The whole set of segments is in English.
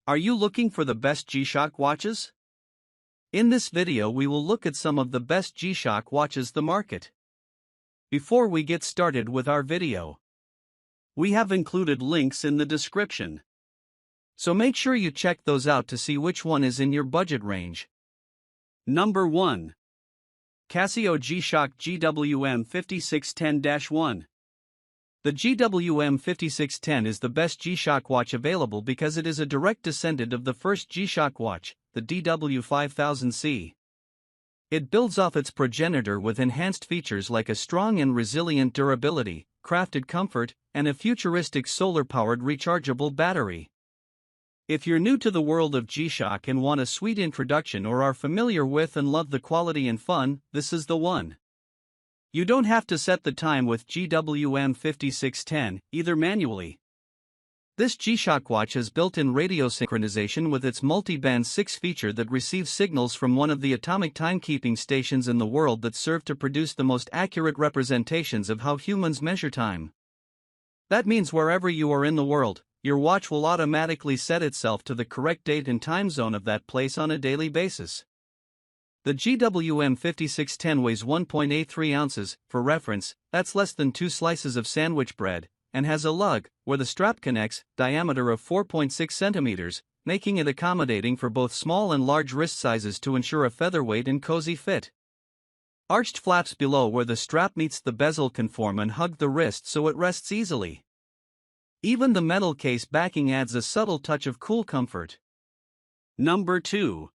Are you looking for the best GShock watches? In this video we will look at some of the best GShock watches the market. Before we get started with our video, we have included links in the description, so make sure you check those out to see which one is in your budget range. Number 1. Casio GShock GWM 5610-1. The GWM 5610 is the best GShock watch available because it is a direct descendant of the first GShock watch, the DW5000C. It builds off its progenitor with enhanced features like a strong and resilient durability, crafted comfort, and a futuristic solar-powered rechargeable battery. If you're new to the world of GShock and want a sweet introduction or are familiar with and love the quality and fun, this is the one. You don't have to set the time with GWM 5610, either manually. This GShock watch has built-in radio synchronization with its multi-band 6 feature that receives signals from one of the atomic timekeeping stations in the world that serve to produce the most accurate representations of how humans measure time. That means wherever you are in the world, your watch will automatically set itself to the correct date and time zone of that place on a daily basis. The GWM 5610 weighs 1.83 ounces, for reference, that's less than 2 slices of sandwich bread, and has a lug, where the strap connects, diameter of 4.6 centimeters, making it accommodating for both small and large wrist sizes to ensure a featherweight and cozy fit. Arched flaps below where the strap meets the bezel conform and hug the wrist so it rests easily. Even the metal case backing adds a subtle touch of cool comfort. Number 2.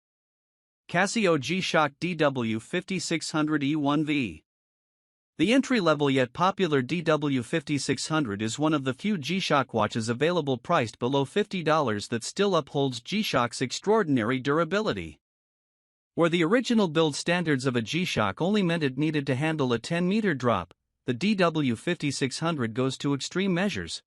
Casio GShock DW5600E1V. The entry-level yet popular DW5600 is one of the few GShock watches available priced below $50 that still upholds GShock's extraordinary durability. Where the original build standards of a GShock only meant it needed to handle a 10-meter drop, the DW5600 goes to extreme measures.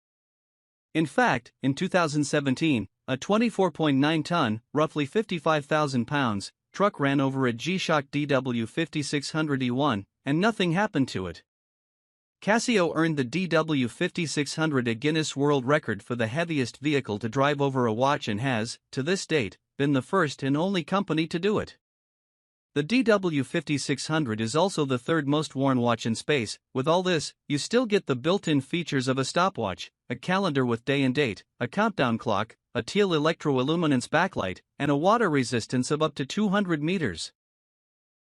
In fact, in 2017, a 24.9-ton, roughly 55,000 pounds, truck ran over a GShock DW5600E1, and nothing happened to it. Casio earned the DW5600 a Guinness World Record for the heaviest vehicle to drive over a watch and has, to this date, been the first and only company to do it. The DW5600 is also the third most worn watch in space. With all this, you still get the built-in features of a stopwatch, a calendar with day and date, a countdown clock, a teal electroluminescence backlight, and a water resistance of up to 200 meters.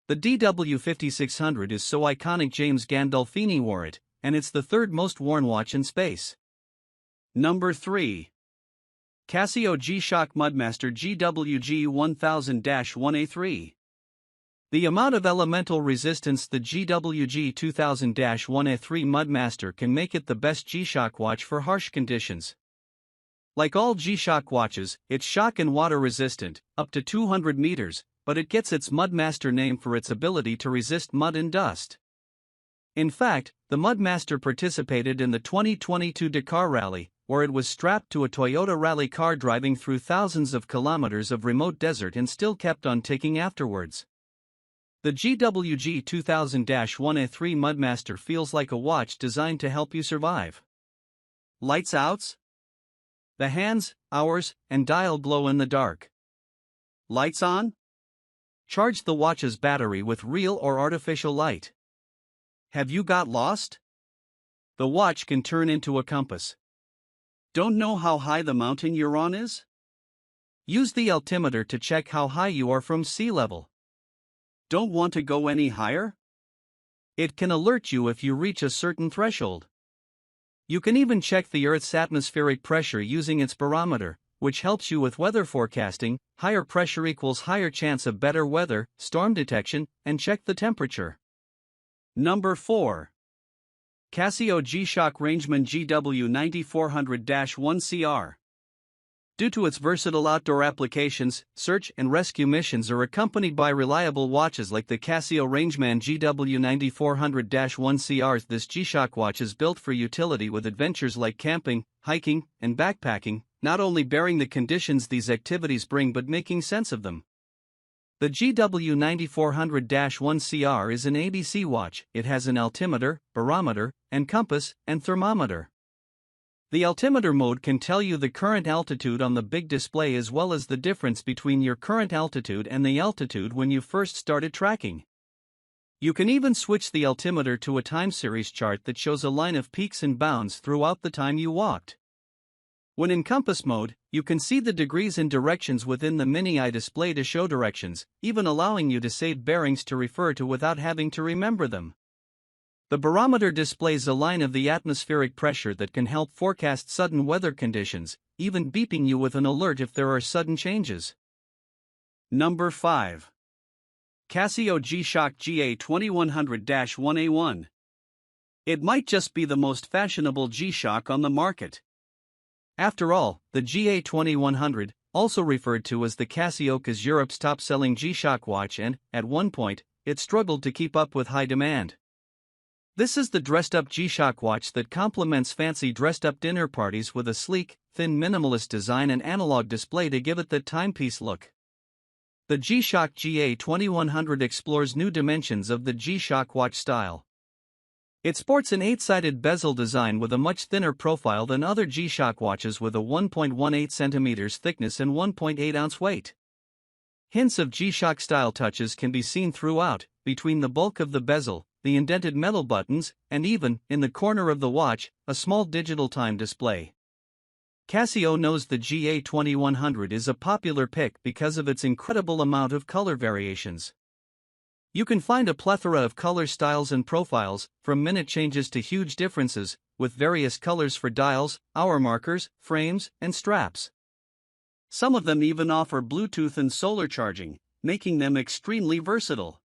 The DW5600 is so iconic James Gandolfini wore it, and it's the third most worn watch in space. Number 3. Casio GShock Mudmaster GWG1000-1A3. The amount of elemental resistance the GWG2000-1A3 Mudmaster can make it the best GShock watch for harsh conditions. Like all GShock watches, it's shock and water resistant, up to 200 meters, but it gets its Mudmaster name for its ability to resist mud and dust. In fact, the Mudmaster participated in the 2022 Dakar Rally, where it was strapped to a Toyota rally car driving through thousands of kilometers of remote desert and still kept on ticking afterwards. The GWG2000-1A3 Mudmaster feels like a watch designed to help you survive. Lights outs? The hands, hours, and dial glow in the dark. Lights on? Charge the watch's battery with real or artificial light. Have you got lost? The watch can turn into a compass. Don't know how high the mountain you're on is? Use the altimeter to check how high you are from sea level. Don't want to go any higher? It can alert you if you reach a certain threshold. You can even check the Earth's atmospheric pressure using its barometer, which helps you with weather forecasting. Higher pressure equals higher chance of better weather, storm detection, and check the temperature. Number 4. Casio GShock Rangeman GW9400-1CR. Due to its versatile outdoor applications, search and rescue missions are accompanied by reliable watches like the Casio Rangeman GW9400-1CR. This GShock watch is built for utility with adventures like camping, hiking, and backpacking, not only bearing the conditions these activities bring but making sense of them. The GW9400-1CR is an ABC watch. It has an altimeter, barometer, and compass, and thermometer. The altimeter mode can tell you the current altitude on the big display as well as the difference between your current altitude and the altitude when you first started tracking. You can even switch the altimeter to a time series chart that shows a line of peaks and bounds throughout the time you walked. When in compass mode, you can see the degrees and directions within the mini-eye display to show directions, even allowing you to save bearings to refer to without having to remember them. The barometer displays a line of the atmospheric pressure that can help forecast sudden weather conditions, even beeping you with an alert if there are sudden changes. Number 5. Casio GShock GA2100-1A1. It might just be the most fashionable G-Shock on the market. After all, the GA2100, also referred to as the Casio, is Europe's top-selling G-Shock watch and, at one point, it struggled to keep up with high demand. This is the dressed-up G-Shock watch that complements fancy dressed-up dinner parties with a sleek, thin minimalist design and analog display to give it the timepiece look. The GShock GA2100 explores new dimensions of the G-Shock watch style. It sports an 8-sided bezel design with a much thinner profile than other G-Shock watches with a 1.18 cm thickness and 1.8 ounce weight. Hints of G-Shock style touches can be seen throughout, between the bulk of the bezel, the indented metal buttons, and even, in the corner of the watch, a small digital time display. Casio knows the GA2100 is a popular pick because of its incredible amount of color variations. You can find a plethora of color styles and profiles, from minute changes to huge differences, with various colors for dials, hour markers, frames, and straps. Some of them even offer Bluetooth and solar charging, making them extremely versatile.